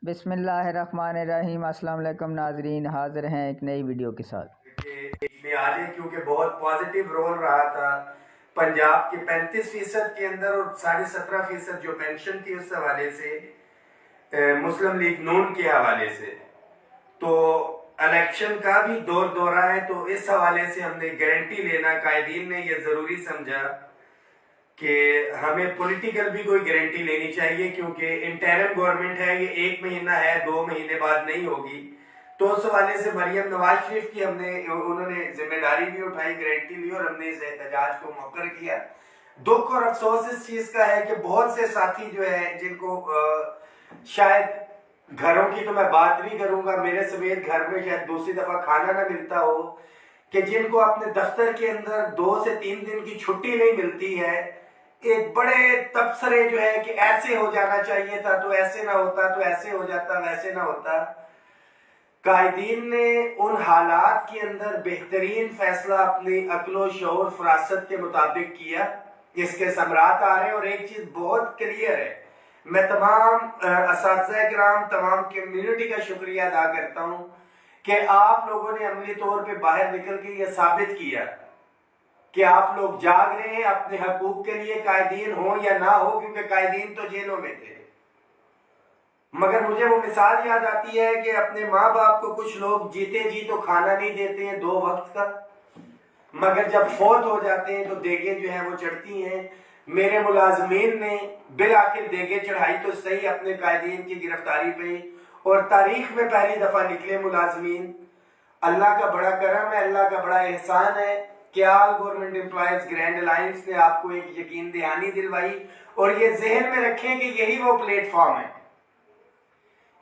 बिस्मिल्लाहिर्रहमानिर्रहीम। अस्सलाम वालेकुम नाजरीन, हाजिर हैं एक नई वीडियो के साथ। में आ जाए क्योंकि बहुत पॉजिटिव रोल रहा था पंजाब के 35% के अंदर और 17.5% जो पेंशन थी उस हवाले से, मुस्लिम लीग नून के हवाले से। तो इलेक्शन का भी दौर दौरा है, तो इस हवाले से हमने गारंटी लेना, कायदीन ने यह जरूरी समझा कि हमें पॉलिटिकल भी कोई गारंटी लेनी चाहिए, क्योंकि इंटरिम गवर्नमेंट है, ये 1 महीना है, 2 महीने बाद नहीं होगी। तो उस हवाले से मरियम नवाज शरीफ की उन्होंने जिम्मेदारी भी उठाई, गारंटी ली और हमने इस एहतजाज को मुकर किया। दुख और अफसोस इस चीज का है कि बहुत से साथी जो है जिनको शायद घरों की तो मैं बात नहीं करूंगा, मेरे समेत घर में शायद दूसरी दफा खाना ना मिलता हो, कि जिनको अपने दफ्तर के अंदर 2 से 3 दिन की छुट्टी नहीं मिलती है, एक बड़े तबसरे जो है कि ऐसे हो जाना चाहिए था, तो ऐसे ना होता, तो ऐसे हो जाता, वैसे ना होता। कायदीन ने उन हालात के अंदर बेहतरीन फैसला अपनी अक्लो शऊर फरासत के मुताबिक किया, इसके समरात आ रहे हैं। और एक चीज बहुत क्लियर है, मैं तमाम असातिज़ा किराम, तमाम कम्युनिटी का शुक्रिया अदा करता हूं कि आप लोगों ने अमली तौर पे बाहर निकल के यह साबित किया कि आप लोग जाग रहे हैं अपने हकूक के लिए, कायदीन हो या ना हो, क्योंकि कायदीन तो जेलों में थे। मगर मुझे वो मिसाल याद आती है कि अपने माँ बाप को कुछ लोग जीते जी तो खाना नहीं देते हैं 2 वक्त का, मगर जब फौत हो जाते हैं तो देगे जो है वो चढ़ती हैं। मेरे मुलाजमीन ने बिल आखिर देगे चढ़ाई तो सही अपने कायदीन की गिरफ्तारी पे, और तारीख में पहली दफा निकले मुलाजमीन। अल्लाह का बड़ा करम है, अल्लाह का बड़ा एहसान है कि all government employees grand alliance ने आपको एक यकीन दहानी दिलवाई। और ये जहन में रखें कि यही वो प्लेटफॉर्म है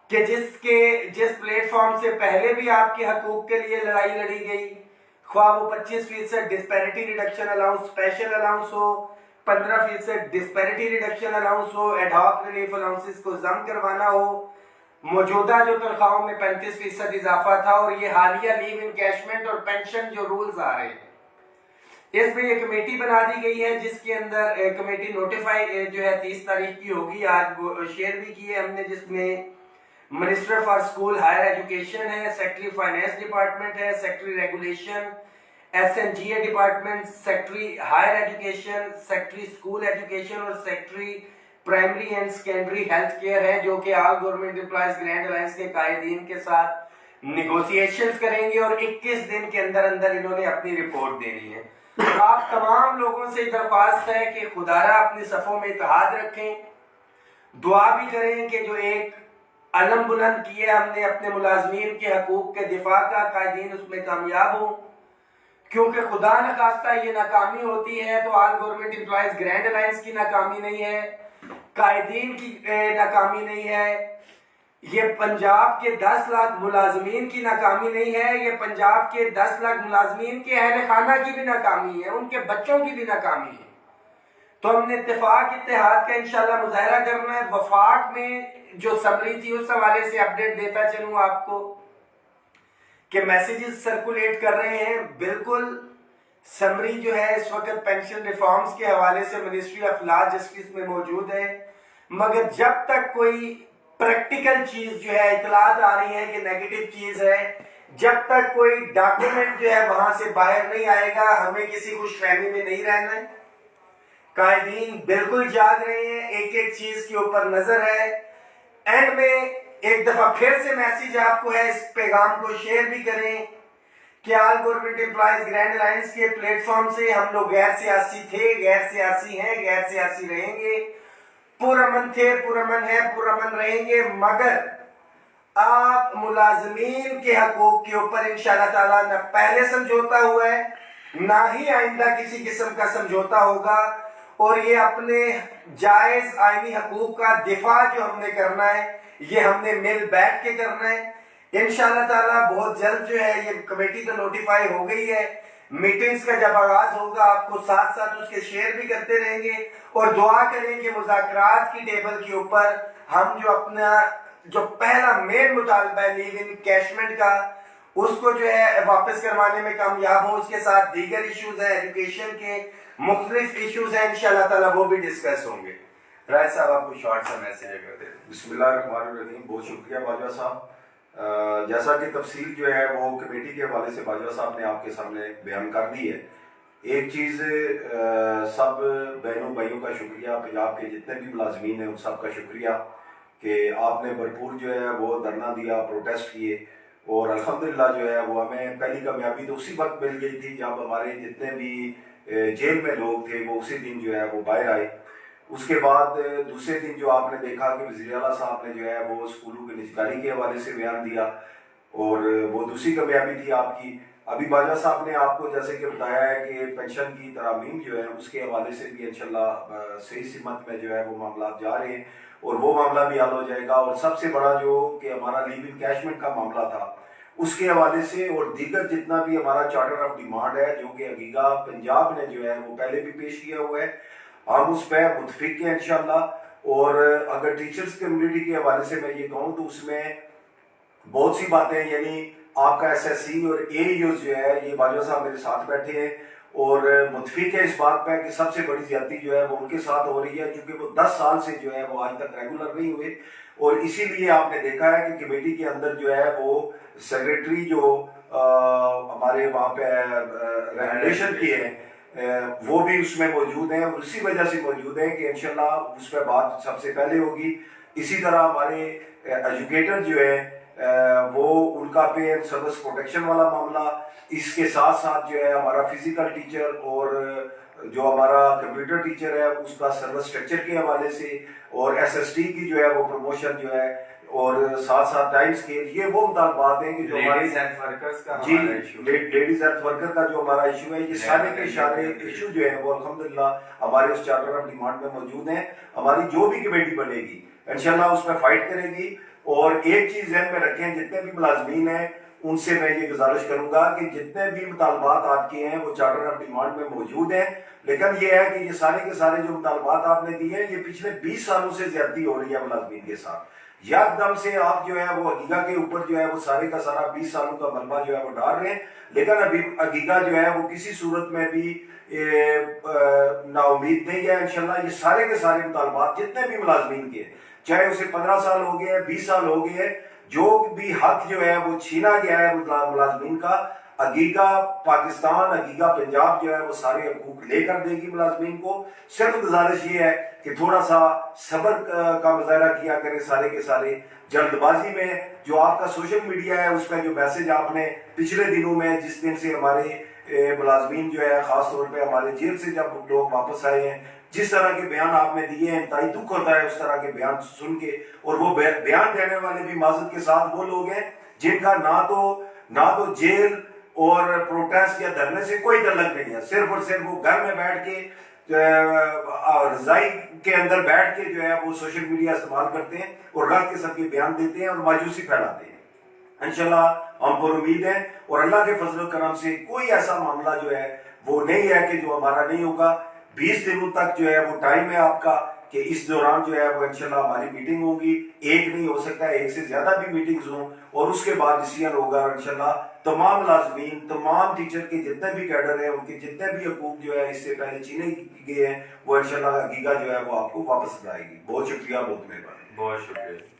कि जिस प्लेटफॉर्म से पहले भी आपके हकूक के लिए लड़ाई लड़ी गई, ख्वाह वो 25% disparity reduction allowance special allowance हो, 15% डिस्पैरिटी रिडक्शन अलाउंस हो, एडहॉक रिलीफ अलाउंसेस को जम करवाना हो, मौजूदा जो तनख्वाहों में 35% इजाफा था, और ये हालिया लीव इनकैशमेंट और पेंशन जो रूल्स आ रहे हैं, इसमें एक कमेटी बना दी गई है, जिसके अंदर कमेटी नोटिफाई जो है 30 तारीख की होगी। आज वो शेयर भी की है हमने, जिसमें minister for school higher education है, सेक्रेटरी फाइनेंस डिपार्टमेंट है, secretary regulation SNGA department, secretary higher education, secretary school education और secretary primary and secondary health care है, जो कि all government employees grand alliance के कायदीन के साथ निगोशिएशंस करेंगे और 21 दिन के अंदर अंदर इन्होंने अपनी रिपोर्ट देनी है। तो आप तमाम लोगों से दरख्वास्त है कि खुदारा अपनी सफों में इत्तेहाद रखें, दुआ भी करें कि जो एक अलम बुलंद किए हमने अपने मुलाजमीन के हकूक के दिफा का, कायदीन उसमें कामयाब हो, क्योंकि खुदा न खास्ता ये नाकामी होती है तो all government employees grand alliance की नाकामी नहीं है, कायदीन की नाकामी नहीं है, ये पंजाब के 10 लाख मुलाजमीन की नाकामी नहीं है, ये पंजाब के 10 लाख मुलाजमीन के अहले खाना की भी नाकामी है, उनके बच्चों की भी नाकामी है। तो हमने इत्तेफाक इत्तेहाद का इंशाल्लाह मुजाहरा करना है। वफाक में जो समरी थी उस हवाले से अपडेट देता चलूं आपको कि मैसेजेस सर्कुलेट कर रहे हैं। बिल्कुल समरी जो है इस वक्त पेंशन रिफॉर्म्स के हवाले से मिनिस्ट्री ऑफ लॉ जस्टिस में मौजूद है, मगर जब तक कोई प्रैक्टिकल चीज जो है इतलात आ रही है कि नेगेटिव चीज है, जब तक कोई डॉक्यूमेंट जो है वहां से बाहर नहीं आएगा, हमें किसी खुशफहमी में नहीं रहना है। कायदीन बिल्कुल जाग रहे हैं, एक एक चीज के ऊपर नजर है। एंड में एक दफा फिर से मैसेज आपको है, इस पैगाम को शेयर भी करें कि all government employees grand alliance के प्लेटफॉर्म से हम लोग गैर सियासी थे, गैर सियासी हैं, गैर सियासी रहेंगे, पुरअमन थे, पुरअमन है, पुरअमन रहेंगे, मगर आप मुलाजमीन के हकूक के ऊपर इंशाअल्लाह ताला न पहले समझौता हुआ है, ना ही आइंदा किसी किस्म का समझौता होगा। और ये अपने जायज आईनी हकूक का दिफा जो हमने करना है, ये हमने मिल बैठ के करना है इंशाअल्लाह ताला। बहुत जल्द जो है ये कमेटी तो नोटिफाई हो गई है, मीटिंग्स का जब आगाज होगा आपको साथ साथ उसके शेयर भी करते रहेंगे, और दुआ करें कि मुज़ाकरात की टेबल के ऊपर हम जो अपना जो पहला मेन मुतालबा है लीव इनकैशमेंट का, उसको जो है वापस करवाने में कामयाब हो। उसके साथ दीगर इश्यूज है, एजुकेशन के मुख्तलिफ इश्यूज हैं, इंशाअल्लाह ताला वो भी डिस्कस होंगे। राय साहब आपको शॉर्ट सा मैसेज अगर दे दें। बिस्मिल्लाहिर्रहमानिर्रहीम। बहुत शुक्रिया बाजवा साहब। जैसा कि तफसील जो है वो कमेटी के हवाले से बाजवा साहब ने आपके सामने बयान कर दी है। एक चीज़ सब बहनों भाइयों का शुक्रिया, पंजाब के जितने भी मुलाजमीन हैं उन सब का शुक्रिया कि आपने भरपूर जो है वो धरना दिया, प्रोटेस्ट किए और अल्हम्दुलिल्लाह जो है वो हमें पहली कामयाबी तो उसी वक्त मिल गई थी जब हमारे जितने भी जेल में लोग थे वो उसी दिन जो है वो बाहर आए। उसके बाद दूसरे दिन जो आपने देखा कि वज़ीर आला साहब ने जो है वो स्कूलों की निजकारी के हवाले से बयान दिया और वो दूसरी कामयाबी थी आपकी। अभी बाजवा साहब ने आपको जैसे कि बताया है कि पेंशन की तरामीम जो है उसके हवाले से भी इंशाल्लाह सही सिमत में जो है वो मामला जा रहे हैं और वो मामला भी हल हो जाएगा। और सबसे बड़ा जो कि हमारा लीव इनकैशमेंट का मामला था उसके हवाले से और दीगर जितना भी हमारा चार्टर ऑफ डिमांड है जो कि हकीका पंजाब ने जो है वो पहले भी पेश किया हुआ है, हम उस पर मुतफिक हैं इंशाल्लाह। और अगर टीचर्स कम्युनिटी के हवाले से मैं ये कहूँ तो उसमें बहुत सी बातें, यानी आपका एसएससी और एईओस जो है ये बाजवा साहब मेरे साथ बैठे हैं और मुतफिक है इस बात पर कि सबसे बड़ी ज्यादती जो है वो उनके साथ हो रही है क्योंकि वो 10 साल से जो है वो आज तक रेगुलर नहीं हुए। और इसीलिए आपने देखा है कि कमेटी के अंदर जो है वो सेक्रेटरी जो हमारे वहाँ पे रेगुलेशन की है वो भी उसमें मौजूद हैं और उसी वजह से मौजूद है कि इंशाल्लाह उस पर बात सबसे पहले होगी। इसी तरह हमारे एजुकेटर जो है वो उनका पे सर्विस प्रोटेक्शन वाला मामला, इसके साथ साथ जो है हमारा फिजिकल टीचर और जो हमारा कंप्यूटर टीचर है उसका सर्विस स्ट्रक्चर के हवाले से और एसएसटी की जो है वो प्रमोशन जो है और साथ साथ टाइम स्केल, ये वो मुतालबात हैं कि जो हमारे लेडीज हेल्थ वर्कर्स का जी लेडीज हेल्थ वर्कर का जो हमारा इशू है, ये सारे के सारे इशू जो है वो अल्हम्दुलिल्लाह हमारे उस चार्टर ऑफ डिमांड में मौजूद हैं। हमारी जो भी कमेटी बनेगी इंशाल्लाह उसमें फाइट करेगी। और एक चीज ध्यान में रखें, जितने भी मुलाजमीन हैं उनसे मैं ये गुजारिश करूंगा कि जितने भी मुतालबात आपके हैं वो चार्टर ऑफ डिमांड में मौजूद हैं, लेकिन ये है कि ये सारे के सारे जो मुतालबात आपने दिए हैं ये पिछले 20 सालों से ज्यादती हो रही है मुलाजमीन के साथ। एकदम से आप जो है वो हकीका के ऊपर जो है वो सारे का सारा 20 सालों का मलबा जो है वो डाल रहे हैं, लेकिन अभी हकीका जो है वो किसी सूरत में भी नाउमीद नहीं है। इंशाल्लाह ये सारे के सारे मुतालबात जितने भी मुलाजमीन के, चाहे उसे 15 साल हो गए 20 साल हो गए, जो भी हक जो है वो छीना गया है मुलाजमीन का, हकीका पाकिस्तान हकीका पंजाब जो है वो सारे हकूक लेकर देगी मुलाजमीन को। सिर्फ गुजारिश ये है कि थोड़ा सा सब्र का मुजाहरा किया करें सारे के सारे। जल्दबाजी में जो आपका सोशल मीडिया है उसमें जो मैसेज आपने पिछले दिनों में, जिस दिन से हमारे मुलाजमीन जो है खास तौर पे हमारे जेल से जब लोग वापस आए हैं, जिस तरह के बयान आपने दिए हैं इंतहाई दुख होता है उस तरह के बयान सुन के। और वो बयान देने वाले भी माजरत के साथ वो लोग हैं जिनका ना तो जेल और प्रोटेस्ट या धरने से कोई तल्लक नहीं है, सिर्फ और सिर्फ वो घर में बैठ के रजाई के अंदर बैठ के जो है वो सोशल मीडिया इस्तेमाल करते हैं और गलत किस्म के बयान देते हैं और मायूसी फैलाते हैं। इंशाल्लाह हम पर उम्मीद है और अल्लाह के फजल करम से कोई ऐसा मामला जो है वो नहीं है कि जो हमारा नहीं होगा। 20 दिनों तक जो है वो टाइम है आपका कि इस दौरान जो है वो इंशाल्लाह हमारी मीटिंग होगी। एक नहीं हो सकता है, एक से ज्यादा भी मीटिंग्स हों और उसके बाद डिसीजन होगा। इंशाल्लाह तमाम मुलाजमीन, तमाम टीचर के जितने भी कैडर हैं, उनके जितने भी हकूक जो है इससे पहले छीने गए हैं वो इंशाल्लाह हकीका जो है वो आपको वापस लाएगी। बहुत शुक्रिया, बहुत मेहरबानी। बहुत शुक्रिया।